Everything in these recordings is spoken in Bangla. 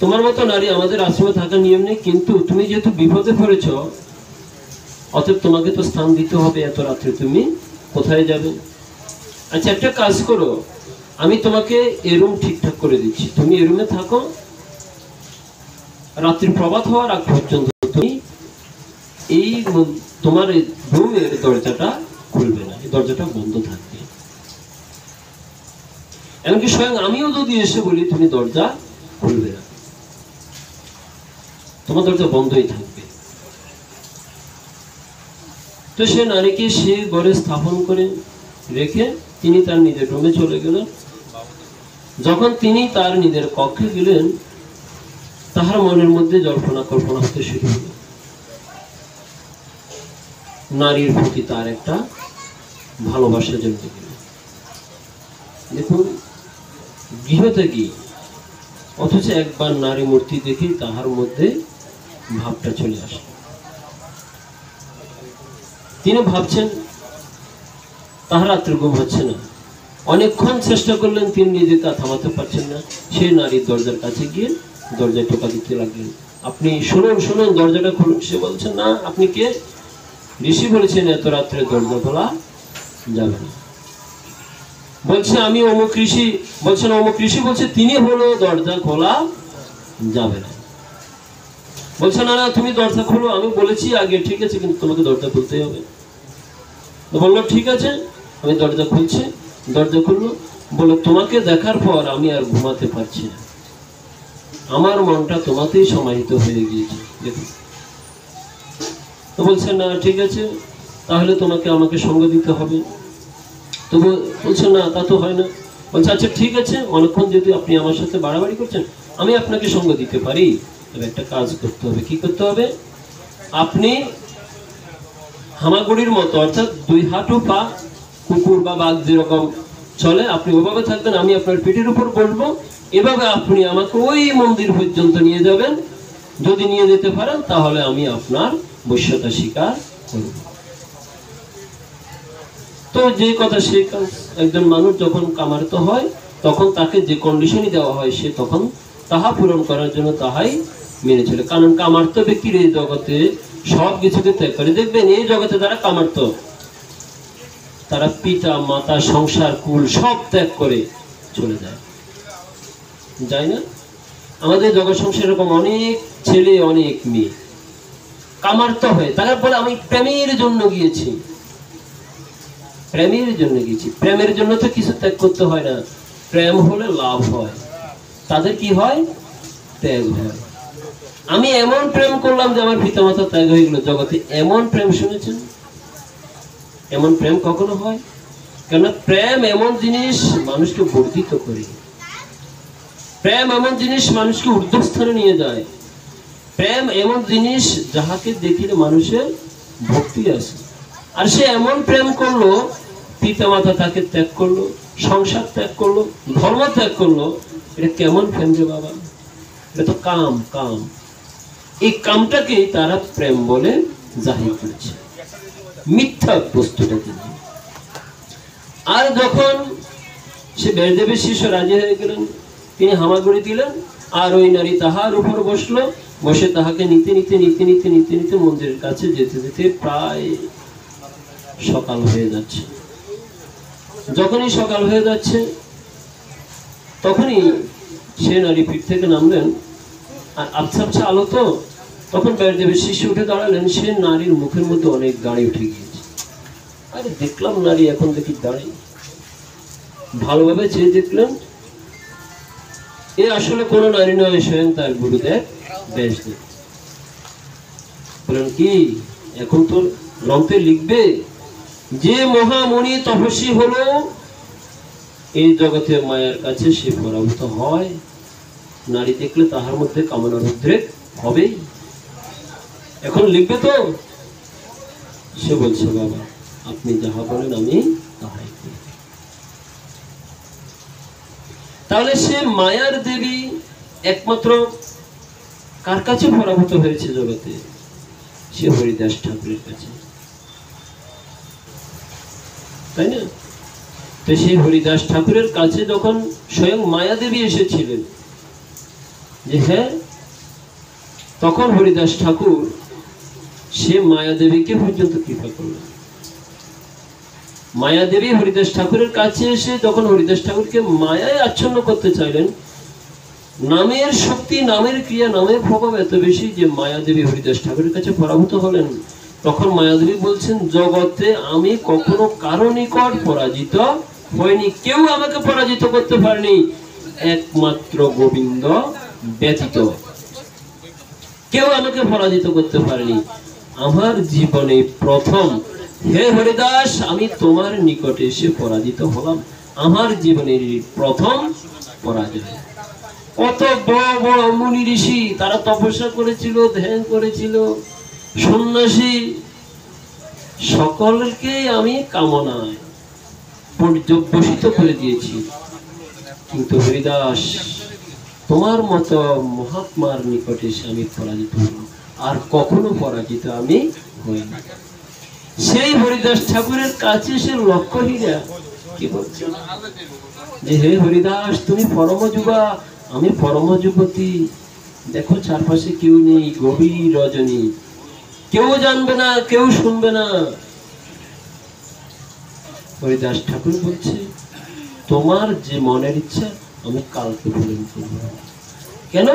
তোমার মতো নারী আমাদের আশ্রমে থাকার নিয়ম নেই, কিন্তু তুমি যেহেতু বিপদে পড়েছ, অতএব তোমাকে তো স্থান দিতে হবে। এত রাত্রে তুমি কোথায় যাবে? আচ্ছা, একটা কাজ করো, আমি তোমাকে এই রুম ঠিকঠাক করে দিচ্ছি, তুমি এই রুমে থাকো, রাত্রি প্রভাত হওয়ার আগ পর্যন্ত তুমি এই তোমার রুমের দরজাটা খুলবে না, এই দরজাটা বন্ধ থাকবে। এমনকি স্বয়ং আমিও যদি এসে বলি তুমি দরজা খুলবে না, তোমার দরজা বন্ধই থাকবে। তো সে নারীকে সে ঘরে স্থাপন করে রেখে তিনি তার নিজের রুমে চলে গেলেন। যখন তিনি তার নিজের কক্ষে গেলেন, তাহার মনের মধ্যে জল্পনা কল্পনা হতে শুরু হলো। নারীর প্রতি তার একটা ভালোবাসা জন্মে গেল। দেখুন, গৃহত্যাগী, অথচ একবার নারী মূর্তি দেখেই তাহার মধ্যে ভাবটা চলে আসে। তিনি ভাবছেন তাহার রাত্রে ঘুম হচ্ছে না। অনেকক্ষণ চেষ্টা করলেন, তিনি নিজেকে থামাতে পারছেন না। সে নারীর দরজার কাছে গিয়ে দরজায় টোকা দিতে লাগলেন। আপনি শুনুন শুনুন, দরজাটা খুলুন। সে বলছেন, না, আপনি কে? ঋষি বলেছেন এত রাত্রে দরজা খোলা যাবে না। বলছে আমি অমুক ঋষি। বলছেন অমুক ঋষি বলছে তিনি হলো দরজা খোলা যাবে না। বলছে না না, তুমি দরজা খোলো, আমি বলেছি আগে, ঠিক আছে, কিন্তু তোমাকে দরজা খুলতে হবে। বললো ঠিক আছে, আমি দরজা খুলছি। দরজা খুললো, বললো তোমাকে দেখার পর আমি আর ঘুমাতে পারছি না, আমার মনটা তোমাতেই সমাহিত হয়ে গিয়েছে। দেখুন, তো বলছে না ঠিক আছে, তাহলে তোমাকে আমাকে সঙ্গ দিতে হবে। তো বলছে না, তা তো হয় না। বলছে আচ্ছা ঠিক আছে, অনেকক্ষণ যদি আপনি আমার সাথে বাড়াবাড়ি করছেন, আমি আপনাকে সঙ্গ দিতে পারি, তবে একটা কাজ করতে হবে। কি করতে হবে? আপনি হামাগুড়ির মতো, অর্থাৎ দুই হাঁটু পা, কুকুর বা বাঘ যেরকম চলে, আপনি ওভাবে থাকবেন, আমি আপনার পিঠের উপর বসবো, এভাবে আপনি আমাকে ওই মন্দির পর্যন্ত নিয়ে যাবেন। যদি নিয়ে যেতে পারেন তাহলে আমি আপনার বশ্যতা স্বীকার করব। তো যে কথা সে কাজ। একজন মানুষ যখন কামার্ত হয়, তখন তাকে যে কন্ডিশনই দেওয়া হয়, সে তখন তাহা পূরণ করার জন্য তাহাই মেনে চলে। কারণ কামার্ত ব্যক্তির এই জগতে সব কিছুকে ত্যাগ করে। দেখবেন এই জগতে যারা কামার্ত, তারা পিতা মাতা সংসার কুল সব ত্যাগ করে চলে যায়, যায় না? আমাদের জগৎ সংসার এরকম অনেক ছেলে অনেক মেয়ে কামার্ত হয়ে, তারা বলে আমি প্রেমের জন্য গিয়েছি, প্রেমের জন্য গিয়েছি। প্রেমের জন্য তো কিছু ত্যাগ করতে হয় না, প্রেম হলে লাভ হয়, তাদের কি হয়? ত্যাগ হয়। আমি এমন প্রেম করলাম যে আমার পিতামাতা ত্যাগ হয়ে গেল। জগতে এমন প্রেম শুনেছেন? এমন প্রেম কখনো হয়? কেন? প্রেম এমন জিনিস মানুষকে বর্ধিত করে, প্রেম এমন জিনিস মানুষকে ঊর্ধ্বস্থানে নিয়ে যায়, প্রেম এমন জিনিস যাহাকে দেখিলে মানুষের ভক্তি আসে। আর সে এমন প্রেম করলো, পিতামাতা তাকে ত্যাগ করলো, সংসার ত্যাগ করলো, ধর্ম ত্যাগ করলো। এটা কেমন প্রেম রে বাবা? এটা তো কাম। কাম, এই কামটাকেই তারা প্রেম বলে জাহির করেছে, মিথ্যা বস্তুটাকে। আর যখন সে ব্যাসদেবের শিষ্য রাজি হয়ে গেলেন, তিনি হামাগুড়ি দিলেন, আর ওই নারী তাহার উপর বসলো। বসে তাহাকে নিতে নিতে নিতে নিতে নিতে নিতে মন্দিরের কাছে যেতে যেতে প্রায় সকাল হয়ে যাচ্ছে। যখনই সকাল হয়ে যাচ্ছে, তখনই সে নারী পিঠ থেকে নামলেন। আর আবছা আবছা আলো তো, তখন ব্যাসদেবের শিষ্য উঠে দাঁড়ালেন। সে নারীর মুখের মধ্যে অনেক দাড়ি উঠে গিয়েছে। আরে দেখলাম নারী, এখন দেখি দাড়ি। ভালোভাবে চেয়ে দেখলেন, এ আসলে কোন নারী নয়, স্বয়ং তার গুরুদেব ব্যাসদেব। বলেন কি, এখন তো গ্রন্থে লিখবে যে মহামণি তপস্বী হলো, এই জগতে মায়ার কাছে সে পরাভূত হয়। নারী দেখলে তাহার মধ্যে কামনার উদ্রেক হবেই। এখন লিখবে তো? সে বলছে, বাবা আপনি যাহা বলেন আমি তাহাই করি। তাহলে সে মায়ার দেবী একমাত্র কার কাছে পরাভূত হয়েছে জগতে? সে হরিদাস ঠাকুরের কাছে, তাই না? তো সেই হরিদাস ঠাকুরের কাছে যখন স্বয়ং মায়া দেবী এসেছিলেন, যে হ্যাঁ, তখন হরিদাস ঠাকুর সে মায়াদেবীকে পর্যন্ত কৃপা করলেন। মায়াদেবী হরিদাস ঠাকুরের কাছে এসে যখন হরিদাস ঠাকুরকে মায়ায় আচ্ছন্ন করতে চাইলেন, নামের শক্তি, নামের ক্রিয়া, নামের প্রভাব এত বেশি যে মায়াদেবী হরিদাস ঠাকুরের কাছে পরাভূত হলেন। তখন মায়াদেবী বলছেন, জগতে আমি কখনো কারো নিকট পরাজিত হয়নি, কেউ আমাকে পরাজিত করতে পারেনি, একমাত্র গোবিন্দ ব্যতীত কেউ আমাকে পরাজিত করতে পারেনি। আমার জীবনে প্রথম, হে হরিদাস, আমি তোমার নিকটে এসে পরাজিত হলাম, আমার জীবনের প্রথম পরাজয়। কত বড় বড় মুনি ঋষি, তারা তপস্যা করেছিল, ধ্যান করেছিল, সন্ন্যাসী, সকলকে আমি কামনায় পর্যবসিত করে দিয়েছি, কিন্তু হরিদাস তোমার মতো মহাত্মার নিকটে এসে আমি পরাজিত হলাম, আর কখনো পরাজিত আমি হইনি। সেই হরিদাস ঠাকুরের কাছে সে লক্ষ্যহীরা কি বলছে যে হে হরিদাস, তুমি পরম যুবা, আমি পরম যুবতী, দেখো চারপাশে কেউ নেই, গভীর রজনী, কেউ জানবে না, কেউ শুনবে না। হরিদাস ঠাকুর বলছে, তোমার যে মনের ইচ্ছা আমি কালকে পূরণ করব। কেন?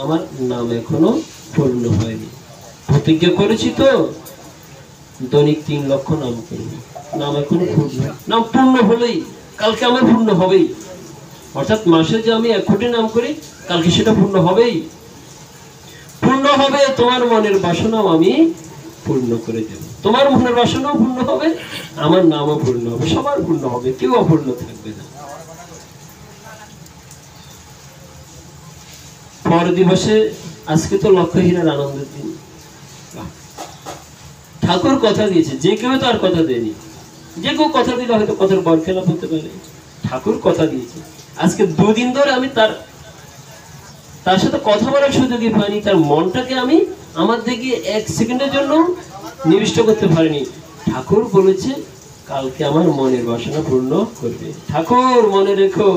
আমার নাম এখনো পূর্ণ হয়নি, প্রতিজ্ঞা করেছি তো দৈনিক 3 লক্ষ নাম করব, নাম এখনো পূর্ণ, নাম পূর্ণ হলেই কালকে আমার পূর্ণ হবেই। অর্থাৎ মাসে যে আমি 1 কোটি নাম করি, কালকে সেটা পূর্ণ হবেই, পূর্ণ হবে। তোমার মনের বাসনাও আমি পূর্ণ করে দেব, তোমার মনের বাসনাও পূর্ণ হবে, আমার নামও পূর্ণ হবে, সবার পূর্ণ হবে, কেউ অপূর্ণ থাকবে না। পর দিবসে, আজকে তো লক্ষ্যহীরার আনন্দের দিন, ঠাকুর কথা দিয়েছে, যে কেউ তার কথা দেয়নি, যে কেউ কথা দিলে হয়তো কথার বরখেলাপ হতে পারে, ঠাকুর কথা দিয়েছে। আজকে 2 দিন ধরে আমি তার সাথে কথা বলার সুযোগই পাইনি, তার মনটাকে আমি আমার দিকে 1 সেকেন্ডের জন্য নিবিষ্ট করতে পারিনি। ঠাকুর বলেছে কালকে আমার মনের বাসনা পূর্ণ করবে। ঠাকুর মনে রেখো,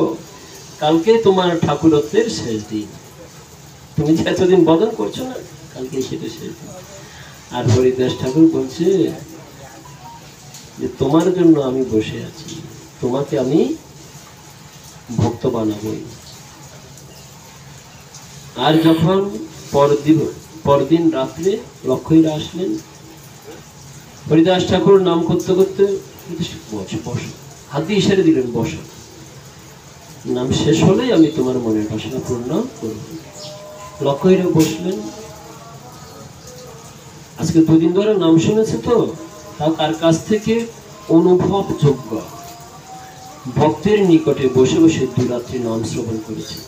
কালকে তোমার ঠাকুরত্বের শেষ দিন, তুমি যে এতদিন বদন করছো না, কালকে সেটা শেষ দিন। আর হরিদাস ঠাকুর বলছে যে তোমার জন্য আমি বসে আছি, তোমাকে আমি ভক্ত বানাবই। আর যখন পরদিন রাত্রে লক্ষ্যহীরা আসলেন, হরিদাস ঠাকুর নাম করতে করতে বসো, হাত দিয়ে ইশারা দিলেন বসো, নাম শেষ হলেই আমি তোমার মনের বাসনা পূর্ণ করব। লক্ষ্যহীরা বসলেন। আজকে 2 দিন ধরে নাম শুনেছে তো, তার কাছ থেকে অনুভবযোগ্য ভক্তের নিকটে বসে বসে 2 রাত্রি নাম শ্রবণ করেছে।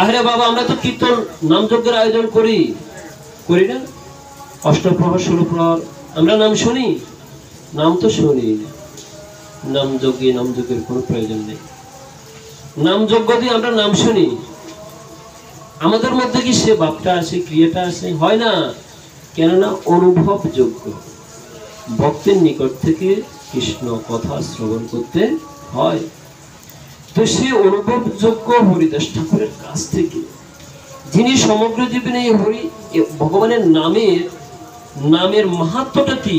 আরে বাবা, আমরা তো কীর্তন নাম যজ্ঞের আয়োজন করি না? অষ্টপ্রহর 16 প্রহর আমরা নাম শুনি, নাম তো শুনি না। নাম যজ্ঞের কোনো প্রয়োজন নেই। নাম যজ্ঞ দিয়ে আমরা নাম শুনি, আমাদের মধ্যে কি সে ভাবটা আসে, ক্রিয়াটা আসে? হয় না। কেননা অনুভবযোগ্য ভক্তের নিকট থেকে কৃষ্ণ কথা শ্রবণ করতে হয়। তো সে অনুভবযোগ্য হরিদাস ঠাকুরের কাছ থেকে, যিনি সমগ্র জীবনে ভগবানের নামের মাহাত্ম্যটা কি,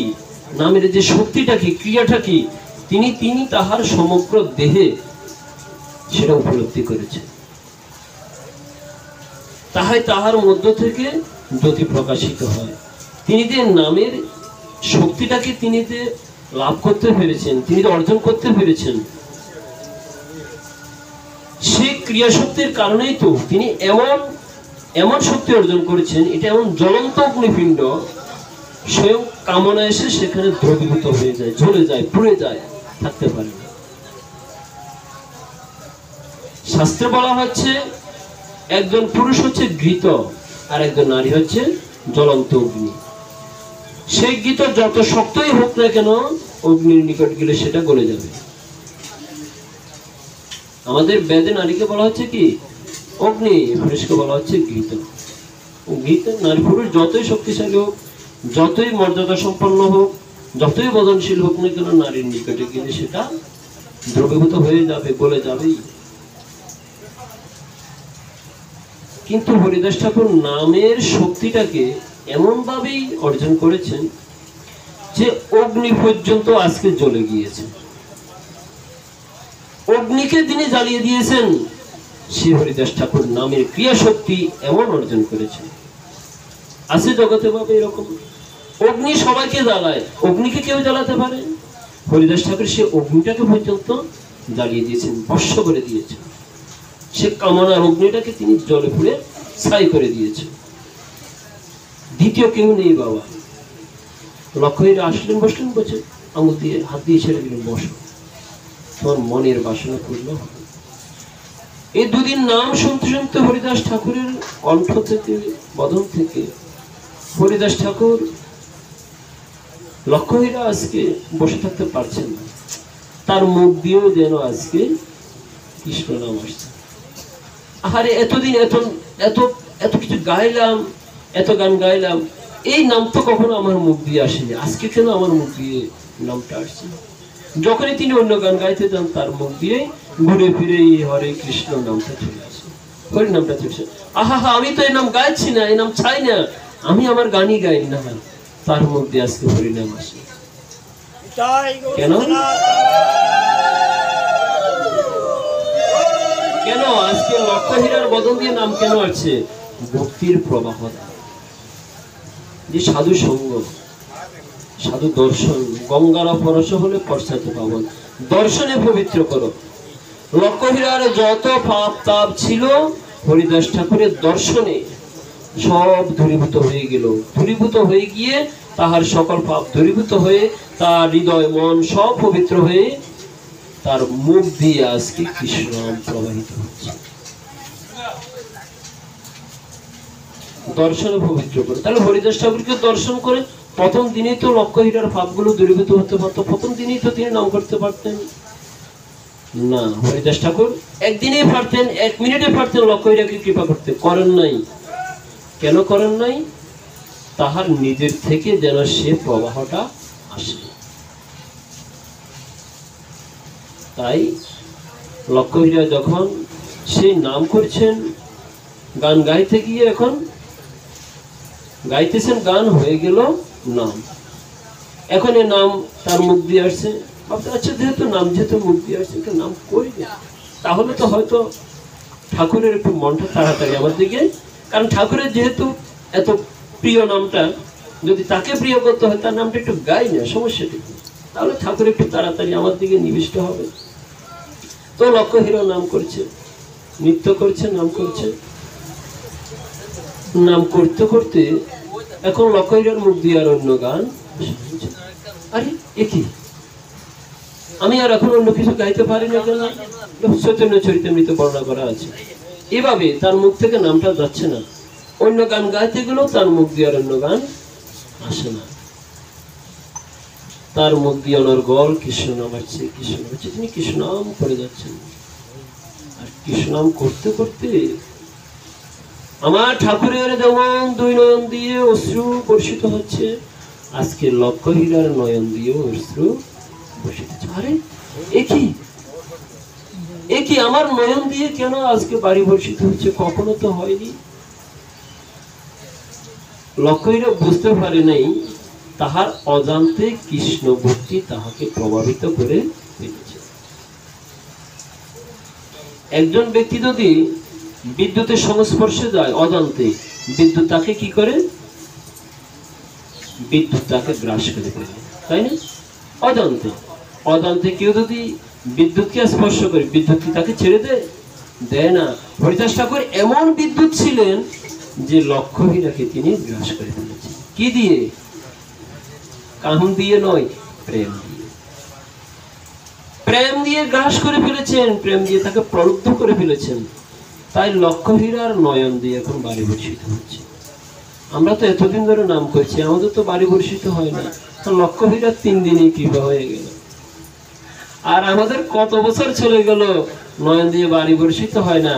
নামের যে শক্তিটা কি, ক্রিয়াটা কি, তিনি তাহার সমগ্র দেহে সেটা উপলব্ধি করেছেন। তাহার মধ্য থেকে জ্যোতি প্রকাশিত হয়। তিনি যে নামের শক্তিটাকে তিনি যে লাভ করতে পেরেছেন, তিনি অর্জন করতে পেরেছেন, সেই ক্রিয়া শক্তির কারণেই তো তিনি এমন শক্তি অর্জন করেছেন। এটা এমন জ্বলন্ত অগ্নিপিণ্ড, স্বয়ং কামনা এসে সেখানে দ্রবীভূত হয়ে যায়, জ্বলে যায়, পুড়ে যায়, থাকতে পারে না। শাস্ত্রে বলা হচ্ছে একজন পুরুষ হচ্ছে ঘৃত, আর একজন নারী হচ্ছে জ্বলন্ত অগ্নি। সেই ঘৃত যত শক্তই হোক না কেন, অগ্নির নিকট গেলে সেটা গলে যাবে। আমাদের বেদে নারীকে বলা হচ্ছে কি অগ্নি, পুরুষকে বলা হচ্ছে ঘৃত। ঘৃত নারী পুরুষ যতই শক্তিশালী হোক, যতই মর্যাদা সম্পন্ন হোক, যতই বদনশীল হোক না কেন, নারীর নিকটে গেলে সেটা দ্রবীভূত হয়ে যাবে, গলে যাবেই। কিন্তু হরিদাস ঠাকুর নামের শক্তিটাকে এমন ভাবেই অর্জন করেছেন যে অগ্নি পর্যন্ত আজকে জ্বলে গিয়েছে। অগ্নিকে তিনি জ্বালিয়ে দিয়েছেন। শ্রী হরিদাস ঠাকুর নামের ক্রিয়া শক্তি এমন অর্জন করেছেন। আছে জগতে ভাবে এরকম অগ্নি সবাইকে জ্বালায়, অগ্নিকে কেউ জ্বালাতে পারে? হরিদাস ঠাকুর সে অগ্নিটাকে পর্যন্ত জ্বালিয়ে দিয়েছেন, ভস্ম করে দিয়েছেন। সে কামনার অগ্নিটাকে তিনি জলে পুড়ে ছাই করে দিয়েছেন। দ্বিতীয় কেউ নেই বাবা। লক্ষ্মীরা আসলেন, বসলেন, বসে আঙুল দিয়ে হাত দিয়ে ছেড়ে দিলেন, বসো, তোমার মনের বাসনা পূর্ণ হবে। এই দুদিন নাম শুনতে শুনতে হরিদাস ঠাকুরের কণ্ঠ থেকে, বদন থেকে হরিদাস ঠাকুর লক্ষ্মীরা আজকে বসে থাকতে পারছেন না। তার মুখ দিয়েও যেন আজকে কৃষ্ণ নাম আসছে। আরে এতদিন এত এত এত কিছু গাইলাম, এত গান গাইলাম, এই নাম তো কখনো আমার মুখ দিয়ে আসেনি, আজকে কেন আমার মুখ দিয়ে নামটা আসছে? যখনই তিনি অন্য গান গাইতে যান তার মুখ দিয়ে ঘুরে ফিরে এই হরে কৃষ্ণ নামটা চলে আসে, হরি নামটা চলে আসে। আহা হা, আমি তো এই নাম গাইছি না, এই নাম চাই না, আমি আমার গানই গাই না, তার মুখ দিয়ে আজকে হরি নাম আসে। কেন কেন আজকে লক্ষ্য হীরার বদন দিয়ে নাম কেন আসছে? ভক্তির প্রবাহ, যে সাধু সঙ্গ, সাধু দর্শন, গঙ্গার পরশ হলে পশ্চাতে পাবন, দর্শনে পবিত্র করো। লক্ষ্য হীরার যত পাপ তাপ ছিল হরিদাস ঠাকুরের দর্শনে সব দূরীভূত হয়ে গেল। দূরীভূত হয়ে গিয়ে তাহার সকল পাপ দূরীভূত হয়ে তার হৃদয় মন সব পবিত্র হয়ে তার মুখ দিয়ে আজকে কৃষ্ণ নাম প্রবাহিত হচ্ছে। দর্শনে পবিত্র করে, তাহলে হরিদাস ঠাকুরকে দর্শন করে প্রথম দিনেই তো লক্ষ্য হীরার পাপগুলো দূরীভূত হতে পারতো, প্রথম দিনেই তো তিনি নাম করতে পারতেন না। হরিদাস ঠাকুর একদিনেই পারতেন, এক মিনিটে পারতেন লক্ষ্য হীরাকে কৃপা করতে, করেন নাই। কেন করেন নাই? তাহার নিজের থেকে যেন সে প্রবাহটা আসে। তাই লক্ষ্য হীরা যখন সেই নাম করছেন, গান গাইতে গিয়ে এখন গাইতেছেন, গান হয়ে গেল নাম, এখন এ নাম তার মুখ দিয়ে আসছে। আচ্ছা, যেহেতু নাম যেহেতু মুখ দিয়ে আসছে, নাম করি না, তাহলে তো হয়তো ঠাকুরের একটু মনটা তাড়াতাড়ি আমার দিকে, কারণ ঠাকুরের যেহেতু এত প্রিয় নামটা, যদি তাকে প্রিয় করতে হয় তার নামটা একটু গাই না, সমস্যাটা কি? তাহলে ঠাকুর একটু তাড়াতাড়ি আমার দিকে নিবিষ্ট হবে। তো লক্ষ্য হীরা নাম করছে, নৃত্য করছে, নাম করছে, নাম করতে করতে এখন লক্ষ্য হীরার মুখ দিয়ে আর অন্য গান, আরে একই আমি আর এখন অন্য কিছু গাইতে পারি না কেন? চৈতন্য চরিতামৃতে বর্ণনা করা আছে, এভাবে তার মুখ থেকে নামটা যাচ্ছে না। অন্য গান গাইতে গেলেও তার মুখ দিয়ে আর অন্য গান আসে না, তার মুখ দিয়ে অনর্গল কৃষ্ণ নাম আসছে, কৃষ্ণ নাম আসছে, তিনি কৃষ্ণ নাম করে যাচ্ছেন। আর কৃষ্ণ নাম করতে করতে আমার ঠাকুরের যেমন দুই নয়ন দিয়ে অশ্রু বর্ষিত হচ্ছে, আজকে লক্ষ্য হীরার নয়ন দিয়ে অশ্রু বর্ষিত হচ্ছে। আরে একই আমার নয়ন দিয়ে কেন আজকে বাড়ি বর্ষিত হচ্ছে? কখনো তো হয়নি। লক্ষ্য হীরা বুঝতে পারে নাই তাহার অজান্তে কৃষ্ণ ভক্তি তাহাকে প্রভাবিত করে ফেলেছে। একজন ব্যক্তি যদি বিদ্যুতের সংস্পর্শে যায় অজান্তে, বিদ্যুৎ তাকে কি করে? বিদ্যুৎ তাকে গ্রাস করে ফেলে, তাই না? অজান্তে কেউ যদি বিদ্যুৎকে স্পর্শ করে, বিদ্যুৎ কি তাকে ছেড়ে দেয় না। হরিদাস ঠাকুর এমন বিদ্যুৎ ছিলেন যে লক্ষ্য হীরাকে তিনি গ্রাস করে ফেলেছেন। কি দিয়ে? কাম দিয়ে নয়, প্রেম দিয়ে। প্রেম দিয়ে গ্রাস করে ফেলেছেন, প্রেম দিয়ে তাকে প্রলুব্ধ করে ফেলেছেন। তাই লক্ষ্য হীরার নয়ন দিয়ে এখন বাড়ি বর্ষিত হচ্ছে। আমরা তো এতদিন ধরে নাম করছি, আমাদের তো বাড়ি বর্ষিত হয় না। লক্ষ্য হীরার 3 দিনই কৃপা হয়ে গেল। আর আমাদের কত বছর চলে গেল নয়ন দিয়ে বাড়ি বর্ষিত হয় না।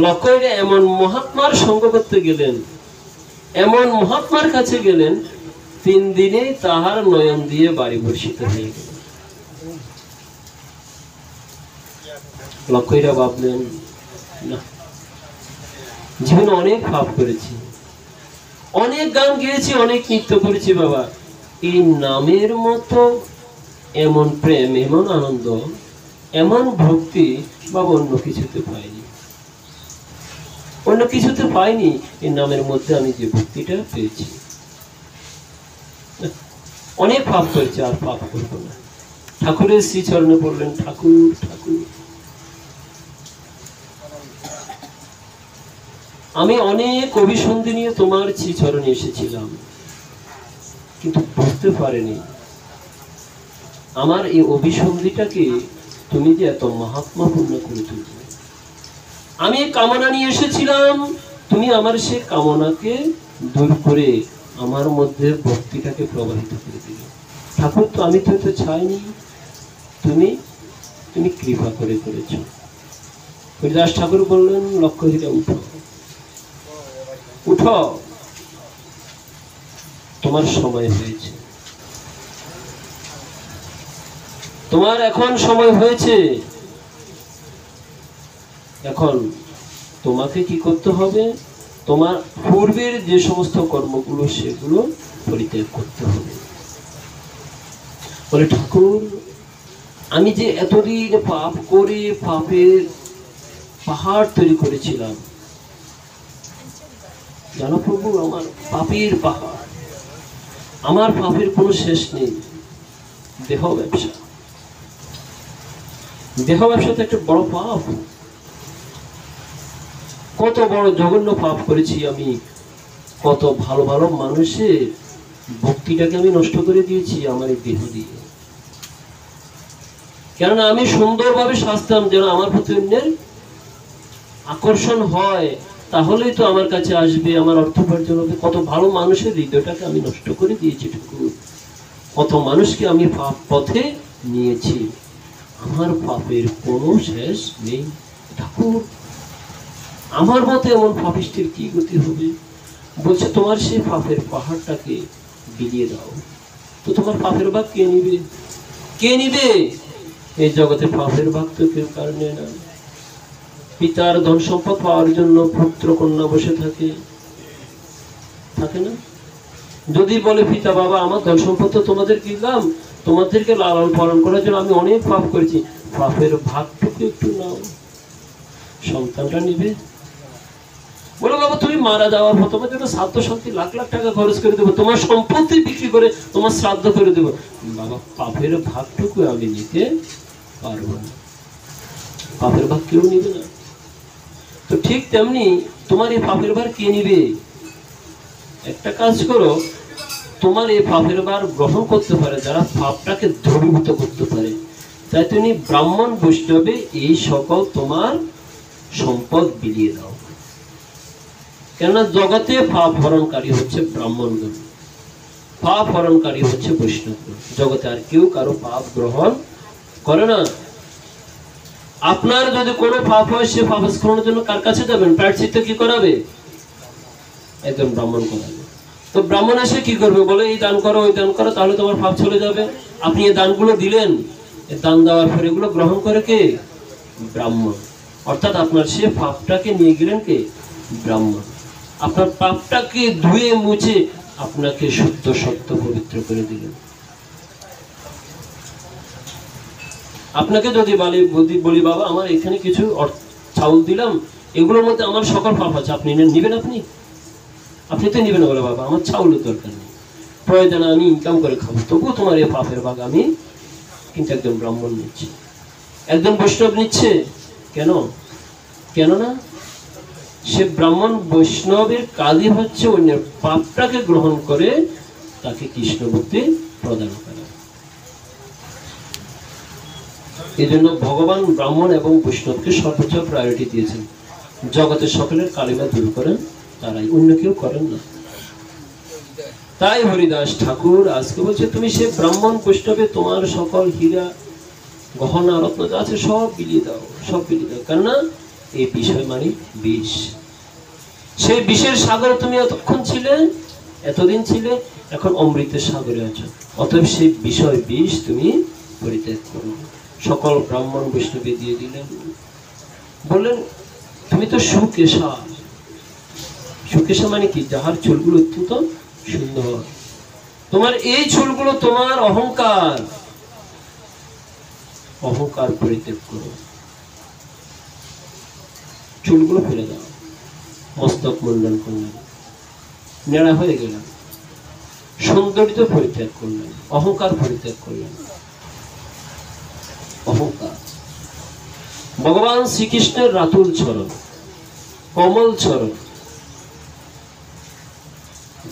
লক্ষ্য হীরা এমন মহাত্মার সঙ্গ করতে গেলেন, এমন মহাত্মার কাছে গেলেন, 3 দিনে তাহার নয়ন দিয়ে বাড়ি বর্ষিত হয়ে গেল। লক্ষ্য হীরা ভাবলেন, না, জীবনে অনেক পাপ করেছি, অনেক গান গেয়েছি, অনেক নৃত্য করেছি বাবা। এই নামের মতো এমন প্রেম, এমন আনন্দ, এমন ভক্তি বাবা অন্য কিছুতে পাইনি, অন্য কিছুতে পাইনি। এই নামের মধ্যে আমি যে ভক্তিটা পেয়েছি। অনেক পাপ করেছি, আর পাপ করবো না। ঠাকুরের শ্রীচরণে বললেন, ঠাকুর ঠাকুর আমি অনেক অভিসন্ধি নিয়ে তোমার শ্রীচরণে এসেছিলাম, কিন্তু বুঝতে পারিনি আমার এই অভিসন্ধিটাকে তুমি যে এত মহাত্মাপূর্ণ করে তুলবে। আমি কামনা নিয়ে এসেছিলাম, তুমি আমার সে কামনাকে দূর করে আমার মধ্যে ভক্তিটাকে প্রবাহিত করে দিলে। ঠাকুর তো আমি তো চাইনি, তুমি তুমি কৃপা করে করেছ। হরিদাস ঠাকুর বললেন, লক্ষ্য হীরা উঠো, উঠো, তোমার সময় হয়েছে, তোমার এখন সময় হয়েছে। এখন তোমাকে কি করতে হবে? তোমার পূর্বের যে সমস্ত কর্মগুলো সেগুলো পরিত্যাগ করতে হবে। বলে, ঠাকুর আমি যে এতদিন পাপ করে পাপের পাহাড় তৈরি করেছিলাম, জানো প্রভু, আমার পাপের পাহাড়, আমার পাপের কোনো শেষ নেই। দেহ ব্যবসা, দেহ ব্যবসা তো একটা বড় পাপ। কত বড় জঘন্য পাপ করেছি আমি, কত ভালো ভালো মানুষের ভক্তিটাকে আমি নষ্ট করে দিয়েছি আমার এই দেহ দিয়ে। কেননা আমি সুন্দরভাবে সাজতাম যেন আমার প্রতি অন্যের আকর্ষণ হয়, তাহলেই তো আমার কাছে আসবে, আমার অর্থ উপার্জন হবে। কত ভালো মানুষের হৃদয়টাকে আমি নষ্ট করে দিয়েছি ঠাকুর, কত মানুষকে আমি পাপ পথে নিয়েছি, আমার পাপের কোনো শেষ নেই। ঠাকুর আমার মতে এমন পাপিষ্টের কি গতি হবে? বলছে, তোমার সেই পাপের পাহাড়টাকে বিলিয়ে দাও। তো তোমার পাপের ভাগ কে নিবে? কে নিবে? এই জগতে পাপের ভাগ তো কেউ কারণে না। পিতার ধন সম্পদ পাওয়ার জন্য পুত্র কন্যা বসে থাকে, থাকে না? যদি বলে পিতা, বাবা আমার ধন সম্পদ তো তোমাদেরকে দিলাম, তোমাদেরকে লালন পালন করার জন্য আমি অনেক পাপ করেছি, পাপের ভাগটুকু একটু নাও। সন্তানটা নিবে? বলে, বাবা তুমি মারা যাওয়ার পর তোমার জন্য শ্রাদ্ধ শান্তি লাখ লাখ টাকা খরচ করে দেবো, তোমার সম্পত্তি বিক্রি করে তোমার শ্রাদ্ধ করে দেবো। বাবা পাপের ভাগটুকু আমি নিতে পারবো না, পাপের ভাগ কেউ নিবে না। তো ঠিক তেমনি তোমার এই পাপের ভার কে নিবে? একটা কাজ করো, তোমার এই পাপের ভার গ্রহণ করতে পারে যারা পাপটাকে দ্রবীভূত করতে পারে, তাই তুমি ব্রাহ্মণ বৈষ্ণবে এই সকল তোমার সম্পদ বিলিয়ে দাও। কেননা জগতে পাপ হরণকারী হচ্ছে ব্রাহ্মণগণ, পাপ হরণকারী হচ্ছে বৈষ্ণবগণ। জগতে আর কেউ কারো পাপ গ্রহণ করে না। আপনার যদি কোনো পাপ হয়, সে পাপ স্খলনের জন্য কার কাছে যাবেন? প্রায়শ্চিত্ত কি করাবে? একজন ব্রাহ্মণ করাবে। তো ব্রাহ্মণ এসে কি করবে? বলে, এই দান করো, ওই দান করো, তাহলে তোমার পাপ চলে যাবে। আপনি এই দানগুলো দিলেন, এই দান দেওয়ার পর এগুলো গ্রহণ করে কে? ব্রাহ্মণ। অর্থাৎ আপনার সে পাপটাকে নিয়ে গেলেন কে? ব্রাহ্মণ। আপনার পাপটাকে ধুয়ে মুছে আপনাকে শুদ্ধ সত্য পবিত্র করে দিলেন। আপনাকে যদি বলি, বাবা আমার এখানে কিছু চাউল দিলাম, এগুলোর মধ্যে আমার সকল পাপ আছে, আপনি নিবেন? আপনি তো নিবেন। বলে, বাবা আমার চাউলের দরকার নেই, প্রয়োজনে আমি ইনকাম করে খাবো, তবুও তোমার এই পাপের ভাগ আমি কিন্তু একজন ব্রাহ্মণ নিচ্ছি, একজন বৈষ্ণব নিচ্ছে। কেন? কেননা সে ব্রাহ্মণ বৈষ্ণবের কাজই হচ্ছে অন্যের পাপটাকে গ্রহণ করে তাকে কৃষ্ণ ভক্তি প্রদান করা। এই জন্য ভগবান ব্রাহ্মণ এবং বৈষ্ণবকে সর্বোচ্চ প্রায়োরিটি দিয়েছেন। জগতের সকলের কালিমা দূর করেন তারাই, অন্য কেউ করেন না। তাই হরিদাস ঠাকুর আজকে বলছে, তুমি সে ব্রাহ্মণ বৈষ্ণবে তোমার সকল হীরা গহনা রত্ন যা আছে সব বিলিয়ে দাও, সব বিলিয়ে দাও। কেননা এই বিষয় মানে বিষ। সেই বিষের সাগরে তুমি এতক্ষণ ছিলে, এতদিন ছিলে, এখন অমৃতের সাগরে আছো। অতএব সেই বিষয় বিষ তুমি পরিত্যাগ করো। সকল ব্রাহ্মণ বৈষ্ণবে দিয়ে দিলেন। বললেন, তুমি তো সুকেশা, সুকেশা মানে কি? যাহার চুলগুলো অত্যন্ত সুন্দর। তোমার এই চুলগুলো তোমার অহংকার, অহংকার পরিত্যাগ করো, চুলগুলো ফেলে দাও, মস্তক মুন্ডন করলেন, নেড়া হয়ে গেলেন, সৌন্দর্য পরিত্যাগ করলেন, অহংকার পরিত্যাগ করলেন। অহংকার ভগবান শ্রীকৃষ্ণের রাতুল চরণ, কমল চরণ,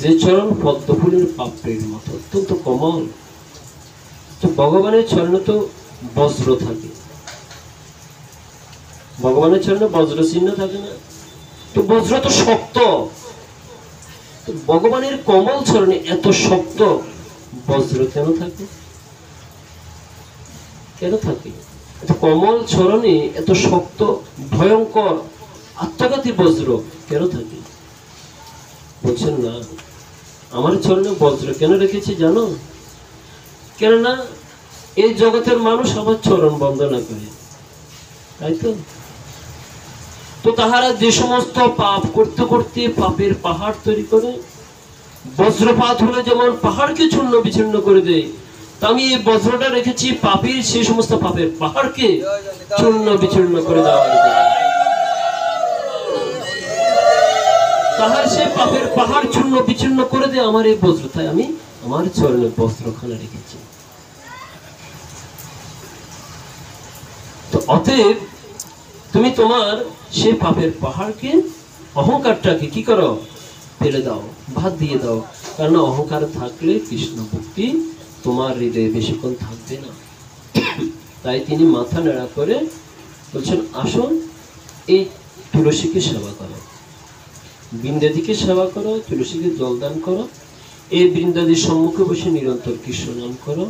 যে চরণ পদ্মফুলের পাপড়ির মতো অত্যন্ত কোমল। তো ভগবানের চরণে তো বজ্র থাকে, ভগবানের চরণে বজ্র চিহ্ন থাকে না? তো বজ্র তো শক্ত, তো ভগবানের কমল চরণে এত শক্ত বজ্র কেন থাকে? কেন থাকে? কমল চরণে এত শক্ত ভয়ঙ্কর আত্মঘাতী বজ্র কেন থাকে? বলছেন না, আমার চরণে বজ্র কেন রেখেছি জানো? কেননা এই জগতের মানুষ আমার চরণ বন্দনা করে, তাই তো? তো তাহারা যে সমস্ত পাপ করতে করতে পাপের পাহাড় তৈরি করে, বজ্রপাত হলে যেমন পাহাড়কে চূর্ণ বিচূর্ণ করে দেয়, তা আমি এই বজ্রটা রেখেছি পাপের, সেই সমস্ত পাপের পাহাড়কে চূর্ণ বিচূর্ণ করে দেওয়ার জন্য। তাহার সে পাপের পাহাড় চূর্ণ বিচূর্ণ করে দেয় আমার এই বজ্র, তাই আমি আমার চরণে বস্ত্রখানা রেখেছি। তো অতএব তুমি তোমার সে পাপের পাহাড়কে, অহংকারটাকে কি করো? ফেলে দাও, বাদ দিয়ে দাও। কারণ অহংকার থাকলে কৃষ্ণ ভক্তি তোমার হৃদয়ে বেশিক্ষণ থাকবে না। তাই তিনি মাথা নেড়া করে বলছেন, আসুন এই তুলসীকে সেবা করো, বৃন্দাদিকে সেবা করো, তুলসীকে জলদান করো, এই বৃন্দাদির সম্মুখে বসে নিরন্তর কৃষ্ণ নাম করো,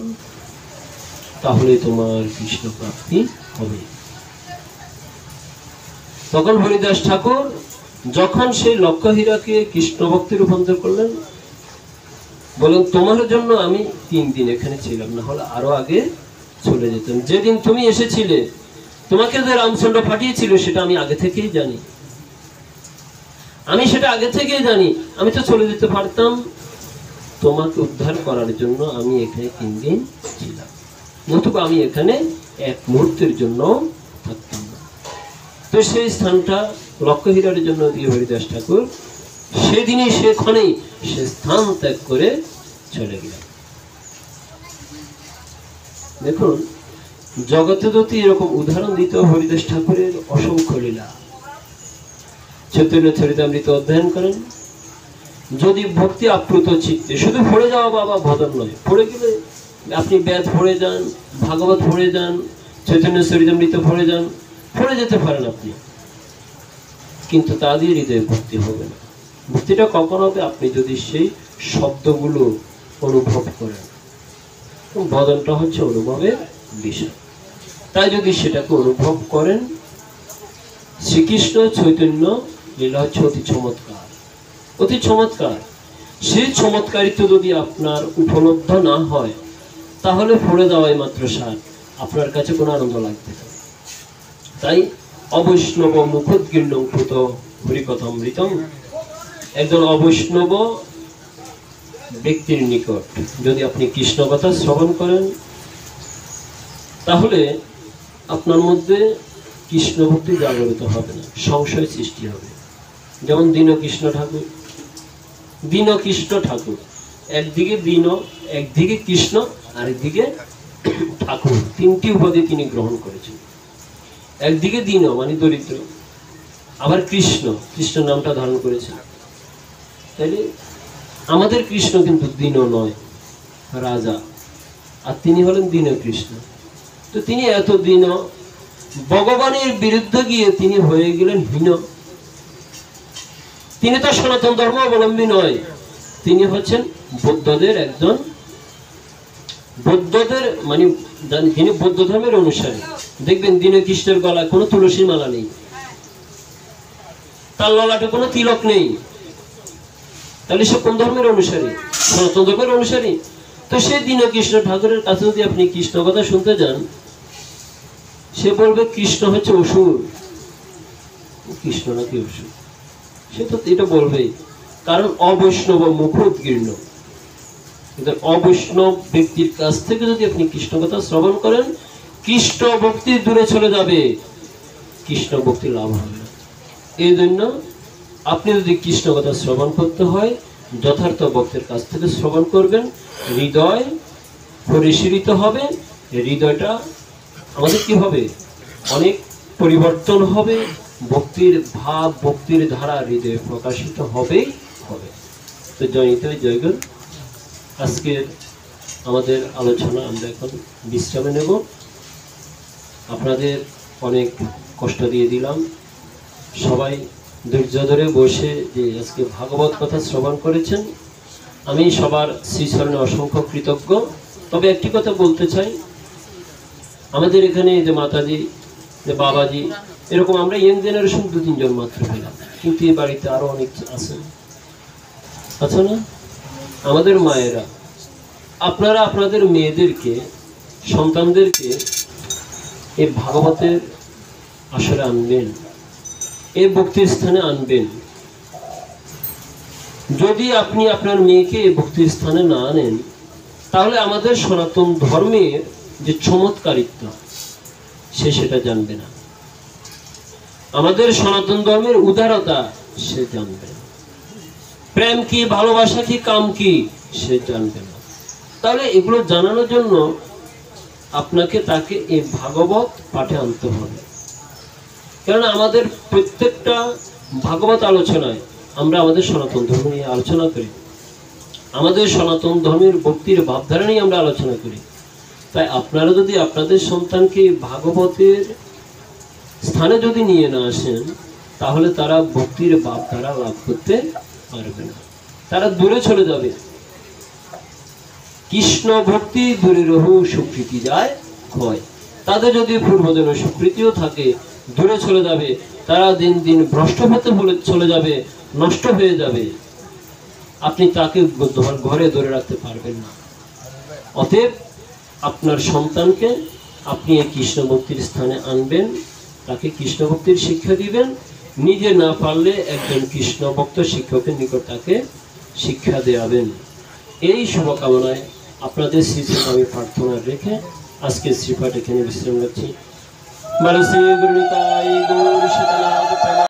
তাহলে তোমার কৃষ্ণ প্রাপ্তি হবে। তখন হরিদাস ঠাকুর যখন সেই লক্ষ্য হীরাকে কৃষ্ণ ভক্তি রূপান্তর করলেন, বলেন তোমার জন্য আমি 3 দিন এখানে ছিলাম, না হলে আরো আগে চলে যেতাম। যেদিন তুমি এসেছিলে, তোমাকে যে রামচন্দ্র পাঠিয়েছিল সেটা আমি আগে থেকেই জানি, আমি সেটা আগে থেকেই জানি। আমি তো চলে যেতে পারতাম, তোমাকে উদ্ধার করার জন্য আমি এখানে 3 দিন ছিলাম, নতুবা আমি এখানে এক মুহূর্তের জন্য থাকতাম না। তো সেই স্থানটা লক্ষ্য হীরার জন্য দিয়ে হরিদাস ঠাকুর সেদিনই সেখানেই সে স্থান ত্যাগ করে চলে গেলেন। দেখুন, জগতে যদি এরকম উদাহরণ দিত হরিদাস ঠাকুরের অসংখ্য লীলা। চৈতন্য চরিতামৃত অধ্যয়ন করেন, যদি ভক্তি আপ্লুত চিত্তে, শুধু পড়ে যাওয়া বাবা ভজন নয়, পড়ে গেলে আপনি বেদ পড়ে যান, ভাগবত পড়ে যান, চৈতন্য চরিতামৃত পড়ে যান, পড়ে যেতে পারেন আপনি, কিন্তু তা দিয়ে হৃদয়ে ভক্তি হবে না। ভক্তিটা কখন হবে? আপনি যদি সেই শব্দগুলো অনুভব করেন। ভজনটা হচ্ছে অনুভবের বিষয়। তাই যদি সেটাকে অনুভব করেন, শ্রীকৃষ্ণ চৈতন্য লীলা হচ্ছে অতি চমৎকার, অতি চমৎকার। সেই চমৎকারিত্ব যদি আপনার উপলব্ধ না হয়, তাহলে পড়ে যাওয়াই মাত্র সার, আপনার কাছে কোনো আনন্দ লাগবে না। তাই অবৈষ্ণব মুখোদ্গীর্ণং ভূত হরিকথামৃতম, একজন অবৈষ্ণব ব্যক্তির নিকট যদি আপনি কৃষ্ণ কথা শ্রবণ করেন, তাহলে আপনার মধ্যে কৃষ্ণ ভক্তি জাগরিত হবে না, সংশয় সৃষ্টি হবে। যেমন দীনকৃষ্ণ ঠাকুর, দীনকৃষ্ণ ঠাকুর একদিকে দীন, একদিকে কৃষ্ণ, আরেকদিকে ঠাকুর, 3টি উপাধি তিনি গ্রহণ করেছেন। একদিকে দীন মানে দরিদ্র, আবার কৃষ্ণ, কৃষ্ণ নামটা ধারণ করেছেন। তাইলে আমাদের কৃষ্ণ কিন্তু দীন নয়, রাজা, আর তিনি হলেন দীন কৃষ্ণ। তো তিনি এত দীন, ভগবানের বিরুদ্ধে গিয়ে তিনি হয়ে গেলেন হীন। তিনি তো সনাতন ধর্ম অবলম্বী নয়, তিনি হচ্ছেন বৌদ্ধদের একজন, বৌদ্ধদের মানে যিনি বৌদ্ধ ধর্মের অনুসারী। দেখবেন দীনকৃষ্ণের গলায় কোনো তুলসী মালা নেই, তার ললাটে কোনো তিলক নেই। তাহলে সে কোন ধর্মের অনুসারী? সনাতন ধর্মের অনুসারী। তো সে দীনকৃষ্ণ ঠাকুরের কাছে যদি আপনি কৃষ্ণ কথা শুনতে যান, সে বলবে কৃষ্ণ হচ্ছে অসুর। কৃষ্ণ নাকি অসুর? সে তো এটা বলবেই, কারণ অবৈষ্ণব মুখ উৎকীর্ণ। কিন্তু অবৈষ্ণব ব্যক্তির কাছ থেকে যদি আপনি কৃষ্ণ কথা শ্রবণ করেন, কৃষ্ণ ভক্তি দূরে চলে যাবে, কৃষ্ণ ভক্তি লাভ হবে না। এই জন্য আপনি যদি কৃষ্ণ কথা শ্রবণ করতে হয়, যথার্থ ভক্তের কাছ থেকে শ্রবণ করবেন, হৃদয় পরিশীলিত হবে, হৃদয়টা আমাদের কি হবে, অনেক পরিবর্তন হবে, ভক্তির ভাব ভক্তির ধারা হৃদয়ে প্রকাশিত হবেই হবে। তো জয়িত জয়গুণ। আজকের আমাদের আলোচনা আমরা এখন বিশ্রামে নেব। আপনাদের অনেক কষ্ট দিয়ে দিলাম, সবাই ধৈর্য ধরে বসে যে আজকে ভাগবত কথা শ্রবণ করেছেন, আমি সবার শ্রীচরণে অসংখ্য কৃতজ্ঞ। তবে একটি কথা বলতে চাই, আমাদের এখানে যে মাতাজি, যে বাবাজি, এরকম আমরা ইয়ং জেনারেশন 2-3 জন মাত্র পেলাম, কিন্তু এই বাড়িতে আরো অনেক আছেন, আচ্ছা না? আমাদের মায়েরা, আপনারা আপনাদের মেয়েদেরকে, সন্তানদেরকে এই ভাগবতের আসরে আনবেন, এই ভক্তির স্থানে আনবেন। যদি আপনি আপনার মেয়েকে এই ভক্তির স্থানে না আনেন, তাহলে আমাদের সনাতন ধর্মের যে চমৎকারিত্ব সে সেটা জানবে না, আমাদের সনাতন ধর্মের উদারতা সে জানবে না, প্রেম কি, ভালোবাসা কি, কাম কি সে জানবে না। তাহলে এগুলো জানানোর জন্য আপনাকে তাকে এই ভাগবত পাঠে আনতে হবে। কারণ আমাদের প্রত্যেকটা ভাগবত আলোচনায় আমরা আমাদের সনাতন ধর্ম নিয়ে আলোচনা করি, আমাদের সনাতন ধর্মের ভক্তির ভাবধারা নিয়ে আমরা আলোচনা করি। তাই আপনারা যদি আপনাদের সন্তানকে ভাগবতের স্থানে যদি নিয়ে না আসেন, তাহলে তারা ভক্তির ভাবধারা লাভ করতে পারবে না, তারা দূরে চলে যাবে। কৃষ্ণ ভক্তি দূরে রহু সুকৃতি যায় ক্ষয়। তাদের যদি পূর্বজন্ম সুকৃতিও থাকে, দূরে চলে যাবে, তারা দিন দিন ভ্রষ্ট হতে চলে যাবে, নষ্ট হয়ে যাবে, আপনি তাকে ঘরে ধরে রাখতে পারবেন না। অতএব আপনার সন্তানকে আপনি এই কৃষ্ণ ভক্তির স্থানে আনবেন, তাকে কৃষ্ণ ভক্তির শিক্ষা দিবেন, নিজে না পারলে একজন কৃষ্ণ ভক্ত শিক্ষকের নিকট তাকে শিক্ষা দেওয়াবেন। এই শুভকামনায় আপনাদের শ্রীচরণে আমি প্রার্থনা রেখে আজকে শ্রীপাঠ এখানে বিশ্রাম নিচ্ছি।